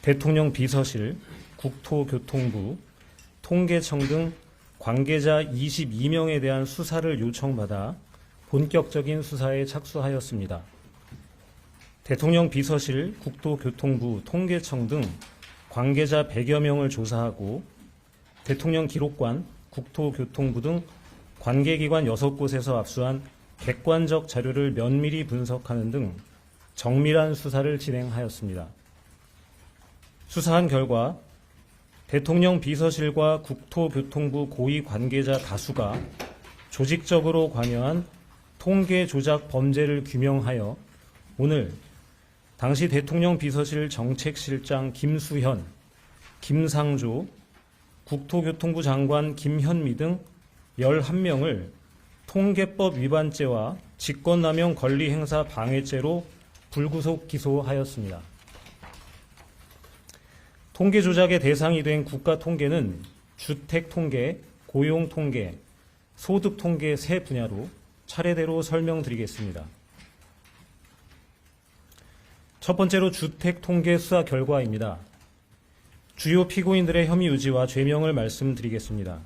대통령 비서실, 국토교통부, 통계청 등 관계자 22명에 대한 수사를 요청받아 본격적인 수사에 착수하였습니다. 대통령 비서실, 국토교통부, 통계청 등 관계자 100여 명을 조사하고 대통령 기록관, 국토교통부 등 관계기관 6곳에서 압수한 객관적 자료를 면밀히 분석하는 등 정밀한 수사를 진행하였습니다. 수사한 결과 대통령 비서실과 국토교통부 고위 관계자 다수가 조직적으로 관여한 통계 조작 범죄를 규명하여 오늘 당시 대통령 비서실 정책실장 김수현, 김상조, 국토교통부 장관 김현미 등 11명을 통계법 위반죄와 직권남용 권리행사 방해죄로 불구속 기소하였습니다. 통계 조작의 대상이 된 국가 통계는 주택 통계, 고용 통계, 소득 통계 세 분야로 차례대로 설명드리겠습니다. 첫 번째로 주택 통계 수사 결과입니다. 주요 피고인들의 혐의 유지와 죄명을 말씀드리겠습니다.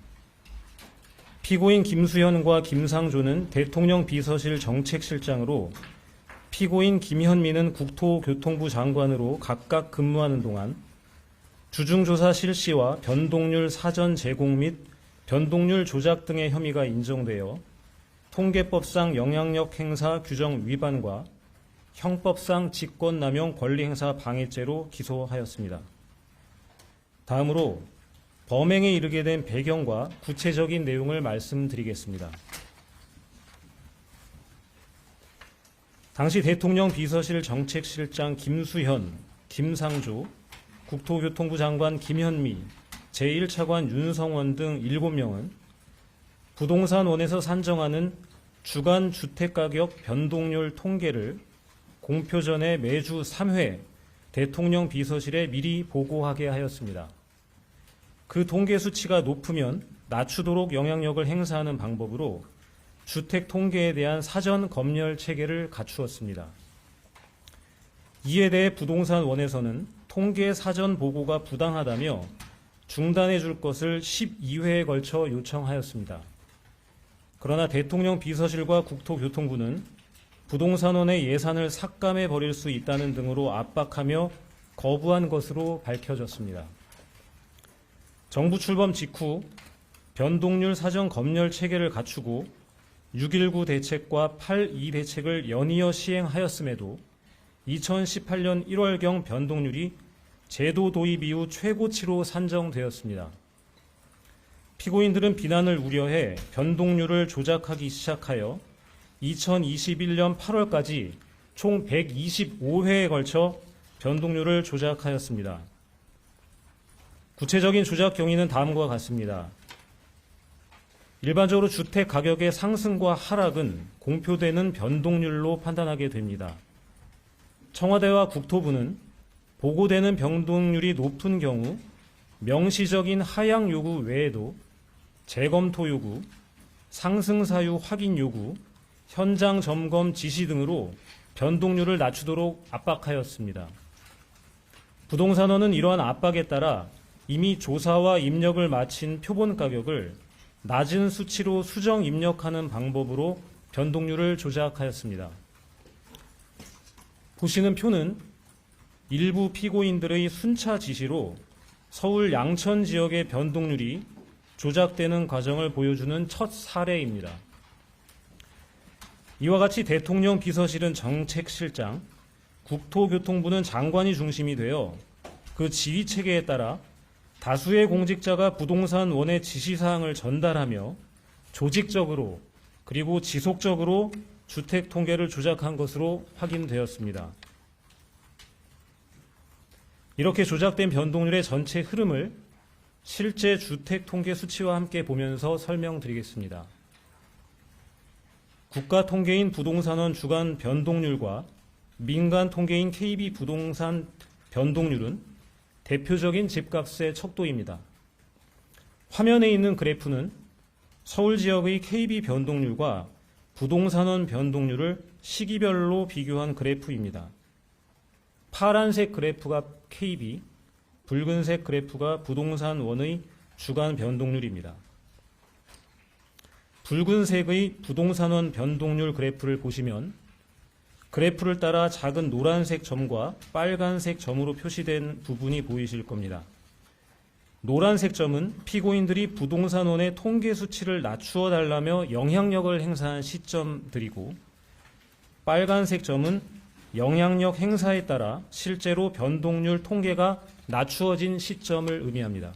피고인 김수현과 김상조는 대통령 비서실 정책실장으로, 피고인 김현미는 국토교통부 장관으로 각각 근무하는 동안 주중조사 실시와 변동률 사전 제공 및 변동률 조작 등의 혐의가 인정되어 통계법상 영향력 행사 규정 위반과 형법상 직권남용 권리행사 방해죄로 기소하였습니다. 다음으로 범행에 이르게 된 배경과 구체적인 내용을 말씀드리겠습니다. 당시 대통령 비서실 정책실장 김수현, 김상조, 국토교통부 장관 김현미, 제1차관 윤성원 등 7명은 부동산원에서 산정하는 주간 주택가격 변동률 통계를 공표 전에 매주 3회 대통령 비서실에 미리 보고하게 하였습니다. 그 통계 수치가 높으면 낮추도록 영향력을 행사하는 방법으로 주택 통계에 대한 사전 검열 체계를 갖추었습니다. 이에 대해 부동산원에서는 통계 사전 보고가 부당하다며 중단해 줄 것을 12회에 걸쳐 요청하였습니다. 그러나 대통령 비서실과 국토교통부는 부동산원의 예산을 삭감해 버릴 수 있다는 등으로 압박하며 거부한 것으로 밝혀졌습니다. 정부 출범 직후 변동률 사전 검열 체계를 갖추고 6.19 대책과 8.2 대책을 연이어 시행하였음에도 2018년 1월경 변동률이 제도 도입 이후 최고치로 산정되었습니다. 피고인들은 비난을 우려해 변동률을 조작하기 시작하여 2021년 8월까지 총 125회에 걸쳐 변동률을 조작하였습니다. 구체적인 조작 경위는 다음과 같습니다. 일반적으로 주택 가격의 상승과 하락은 공표되는 변동률로 판단하게 됩니다. 청와대와 국토부는 보고되는 변동률이 높은 경우 명시적인 하향 요구 외에도 재검토 요구, 상승 사유 확인 요구, 현장 점검 지시 등으로 변동률을 낮추도록 압박하였습니다. 부동산원은 이러한 압박에 따라 이미 조사와 입력을 마친 표본 가격을 낮은 수치로 수정 입력하는 방법으로 변동률을 조작하였습니다. 보시는 표는 일부 피고인들의 순차 지시로 서울 양천 지역의 변동률이 조작되는 과정을 보여주는 첫 사례입니다. 이와 같이 대통령 비서실은 정책실장, 국토교통부는 장관이 중심이 되어 그 지휘체계에 따라 다수의 공직자가 부동산원의 지시사항을 전달하며 조직적으로 그리고 지속적으로 주택 통계를 조작한 것으로 확인되었습니다. 이렇게 조작된 변동률의 전체 흐름을 실제 주택 통계 수치와 함께 보면서 설명드리겠습니다. 국가 통계인 부동산원 주간 변동률과 민간 통계인 KB 부동산 변동률은 대표적인 집값의 척도입니다. 화면에 있는 그래프는 서울 지역의 KB 변동률과 부동산원 변동률을 시기별로 비교한 그래프입니다. 파란색 그래프가 KB, 붉은색 그래프가 부동산 원의 주간 변동률입니다. 붉은색의 부동산원 변동률 그래프를 보시면 그래프를 따라 작은 노란색 점과 빨간색 점으로 표시된 부분이 보이실 겁니다. 노란색 점은 피고인들이 부동산원의 통계 수치를 낮추어 달라며 영향력을 행사한 시점들이고, 빨간색 점은 영향력 행사에 따라 실제로 변동률 통계가 낮추어진 시점을 의미합니다.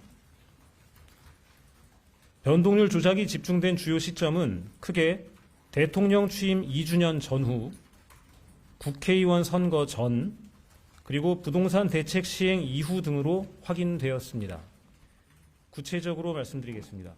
변동률 조작이 집중된 주요 시점은 크게 대통령 취임 2주년 전후, 국회의원 선거 전, 그리고 부동산 대책 시행 이후 등으로 확인되었습니다. 구체적으로 말씀드리겠습니다.